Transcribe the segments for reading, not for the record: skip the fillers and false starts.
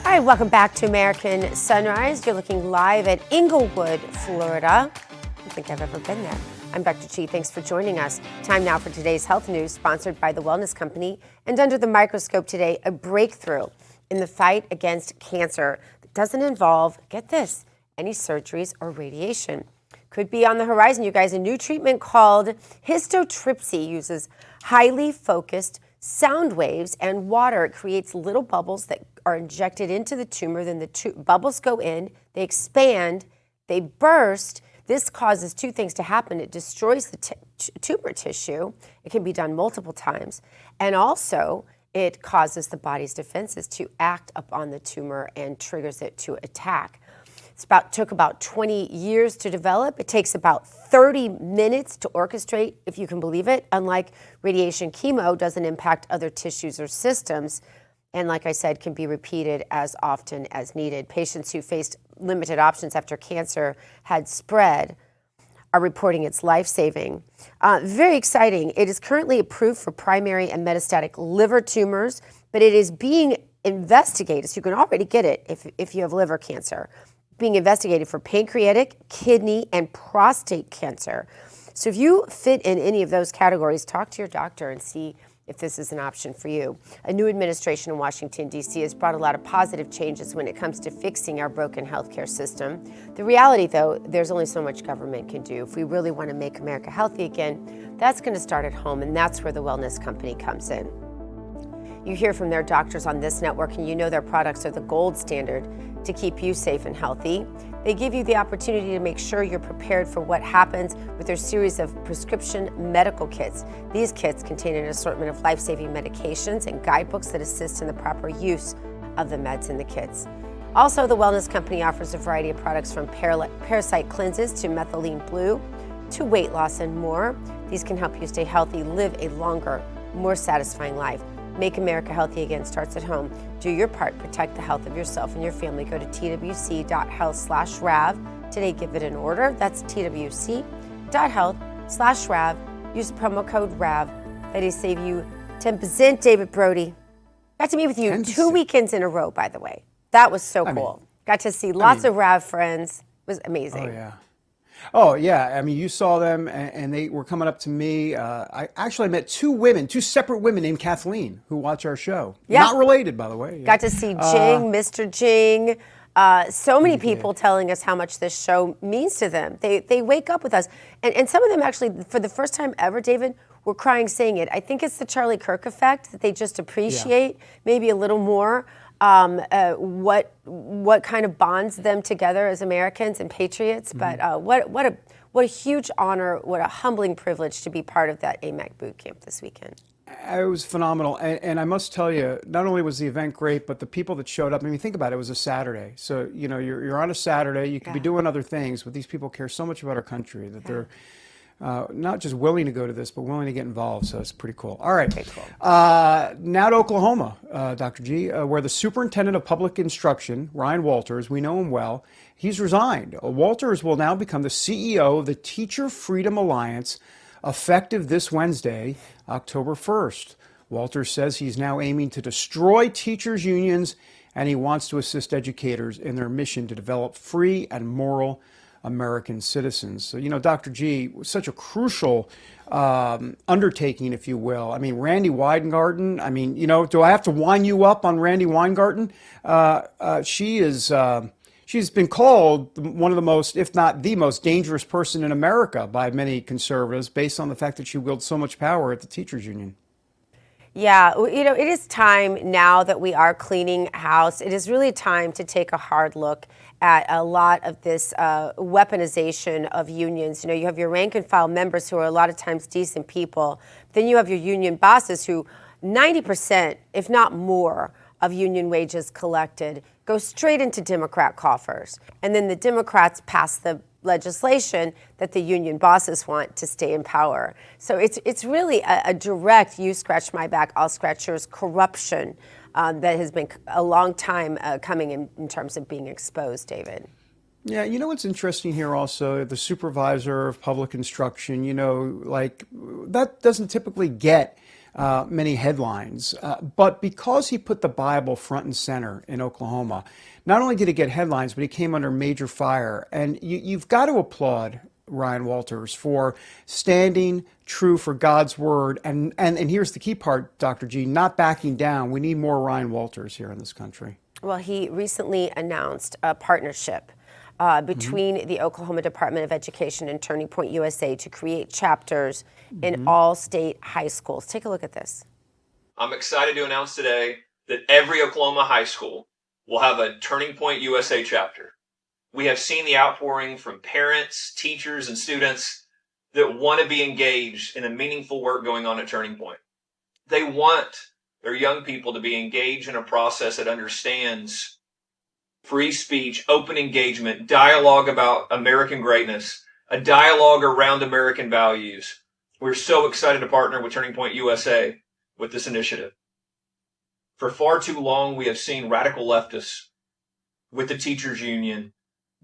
Hi, welcome back to American Sunrise. You're looking live at Inglewood, Florida. I don't think I've ever been there. I'm Dr. G. Thanks for joining us. Time now for today's health news, sponsored by the Wellness Company. And under the microscope today, a breakthrough in the fight against cancer that doesn't involve, get this, any surgeries or radiation. Could be on the horizon, you guys. A new treatment called histo-tripsy uses highly focused sound waves and water. It creates little bubbles that are injected into the tumor. Then the bubbles go in, they expand, they burst. This causes two things to happen. It destroys the tumor tissue. It can be done multiple times. And also, it causes the body's defenses to act upon the tumor and triggers it to attack. Took about 20 years to develop. It takes about 30 minutes to orchestrate, if you can believe it. Unlike radiation, chemo doesn't impact other tissues or systems, and like I said, can be repeated as often as needed. Patients who faced limited options after cancer had spread are reporting it's life-saving. Very exciting. It is currently approved for primary and metastatic liver tumors, but it is being investigated, so you can already get it if you have liver cancer, being investigated for pancreatic, kidney, and prostate cancer. So if you fit in any of those categories, talk to your doctor and see if this is an option for you. A new administration in Washington, D.C. has brought a lot of positive changes when it comes to fixing our broken healthcare system. The reality, though, there's only so much government can do. If we really want to make America healthy again, that's going to start at home, and that's where the Wellness Company comes in. You hear from their doctors on this network, and you know their products are the gold standard to keep you safe and healthy. They give you the opportunity to make sure you're prepared for what happens with their series of prescription medical kits. These kits contain an assortment of life-saving medications and guidebooks that assist in the proper use of the meds in the kits. Also, the Wellness Company offers a variety of products from parasite cleanses to methylene blue to weight loss and more. These can help you stay healthy, live a longer, more satisfying life. Make America Healthy Again starts at home. Do your part, protect the health of yourself and your family. Go to twc.health/RAV. Today, give it an order. That's twc.health/RAV. Use the promo code RAV. That is save you 10%. David Brody. Got to meet with you 2 weekends in a row, by the way. That was so cool. Got to see lots of RAV friends. It was amazing. Oh, yeah. I mean, you saw them, and they were coming up to me. I actually met two separate women named Kathleen, who watch our show. Yeah. Not related, by the way. Got to see Jing, Mr. Jing. So many people telling us how much this show means to them. They wake up with us. And some of them actually, for the first time ever, David, were crying saying it. I think it's the Charlie Kirk effect, that they just appreciate maybe a little more what kind of bonds them together as Americans and patriots. But what a huge honor, what a humbling privilege to be part of that AMAC Bootcamp this weekend. It was phenomenal. And I must tell you, not only was the event great, but the people that showed up, I mean, think about it, it was a Saturday. So, you know, you're on a Saturday, you could be doing other things, but these people care so much about our country that they're not just willing to go to this, but willing to get involved. So it's pretty cool. All right. Cool. Now to Oklahoma, Dr. G, where the Superintendent of Public Instruction, Ryan Walters, we know him well, he's resigned. Walters will now become the CEO of the Teacher Freedom Alliance, effective this Wednesday, October 1st. Walters says he's now aiming to destroy teachers' unions, and he wants to assist educators in their mission to develop free and moral American citizens. So, you know, Dr. G, such a crucial undertaking, if you will. I mean, Randi Weingarten, I mean, you know, do I have to wind you up on Randi Weingarten? She's been called one of the most, if not the most dangerous person in America by many conservatives based on the fact that she wields so much power at the teachers union. Yeah, you know, it is time now that we are cleaning house. It is really time to take a hard look at a lot of this weaponization of unions. You know, you have your rank and file members who are a lot of times decent people. Then you have your union bosses who 90%, if not more, of union wages collected go straight into Democrat coffers. And then the Democrats pass the legislation that the union bosses want to stay in power. So it's really a direct, you scratch my back, I'll scratch yours, corruption that has been a long time coming in terms of being exposed, David. Yeah, you know what's interesting here also, the supervisor of public instruction, like that doesn't typically get many headlines. But because he put the Bible front and center in Oklahoma, not only did he get headlines, but he came under major fire. And you've got to applaud Ryan Walters for standing true for God's word. And here's the key part, Dr. G, not backing down. We need more Ryan Walters here in this country. Well, he recently announced a partnership between the Oklahoma Department of Education and Turning Point USA to create chapters in all state high schools. Take a look at this. I'm excited to announce today that every Oklahoma high school will have a Turning Point USA chapter. We have seen the outpouring from parents, teachers, and students that want to be engaged in the meaningful work going on at Turning Point. They want their young people to be engaged in a process that understands free speech, open engagement, dialogue about American greatness, a dialogue around American values. We're so excited to partner with Turning Point USA with this initiative. For far too long, we have seen radical leftists with the teachers union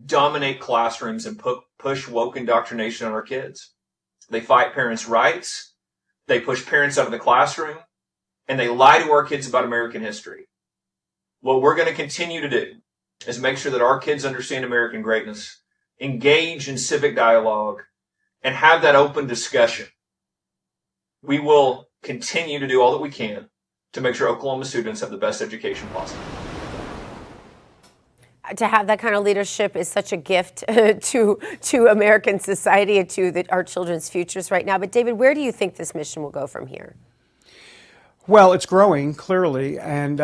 dominate classrooms and push woke indoctrination on our kids. They fight parents' rights, they push parents out of the classroom, and they lie to our kids about American history. What we're going to continue to do is make sure that our kids understand American greatness, engage in civic dialogue, and have that open discussion. We will continue to do all that we can to make sure Oklahoma students have the best education possible. To have that kind of leadership is such a gift to American society and to our children's futures right now. But David, where do you think this mission will go from here? Well, it's growing, clearly, and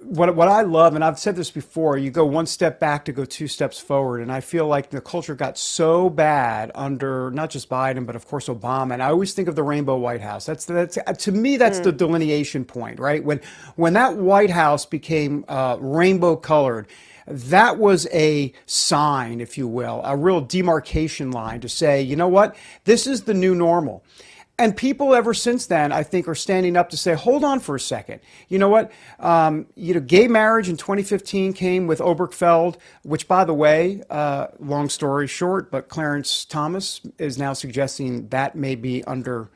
what I love, and I've said this before, you go one step back to go two steps forward, and I feel like the culture got so bad under not just Biden, but of course Obama, and I always think of the Rainbow White House. That's to me, that's the delineation point, right? When that White House became rainbow colored, that was a sign, if you will, a real demarcation line to say, you know what, this is the new normal. And people ever since then, I think, are standing up to say, hold on for a second. You know what? Gay marriage in 2015 came with Obergefell, which, by the way, long story short, but Clarence Thomas is now suggesting that may be under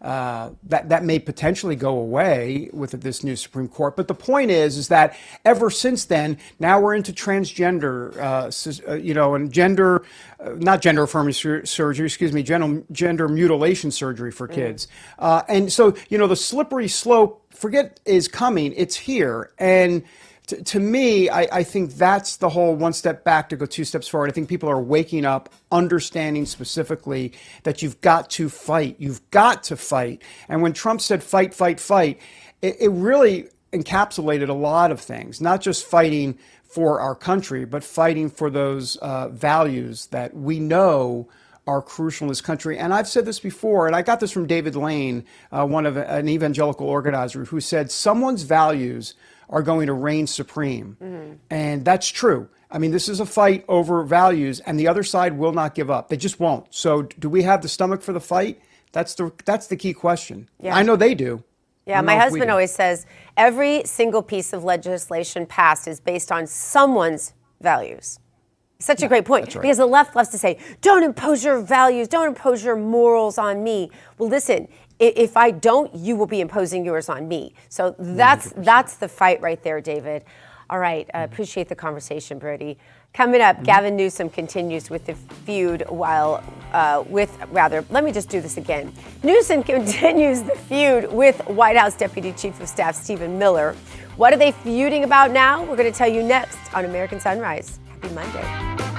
that may potentially go away with this new Supreme Court. But the point is that ever since then, now we're into transgender, and gender, not gender affirming surgery, gender mutilation surgery for kids. And so, the slippery slope, is coming. It's here. And to me, I think that's the whole one step back to go two steps forward. I think people are waking up, understanding specifically that you've got to fight. You've got to fight. And when Trump said fight, fight, fight, it really encapsulated a lot of things, not just fighting for our country, but fighting for those values that we know are crucial in this country. And I've said this before, and I got this from David Lane, an evangelical organizer, who said someone's values are going to reign supreme. And that's true. I mean, this is a fight over values, and the other side will not give up. They just won't. So do we have the stomach for the fight? That's the key question. Yeah. I know they do. Yeah, my husband always says every single piece of legislation passed is based on someone's values. Such a great point. Right. Because the left loves to say, don't impose your values, don't impose your morals on me. Well, listen, if I don't, you will be imposing yours on me. So that's the fight right there, David. All right, I appreciate the conversation, Brody. Coming up, Gavin Newsom continues with the feud let me just do this again. Newsom continues the feud with White House Deputy Chief of Staff Stephen Miller. What are they feuding about now? We're going to tell you next on American Sunrise. Happy Monday.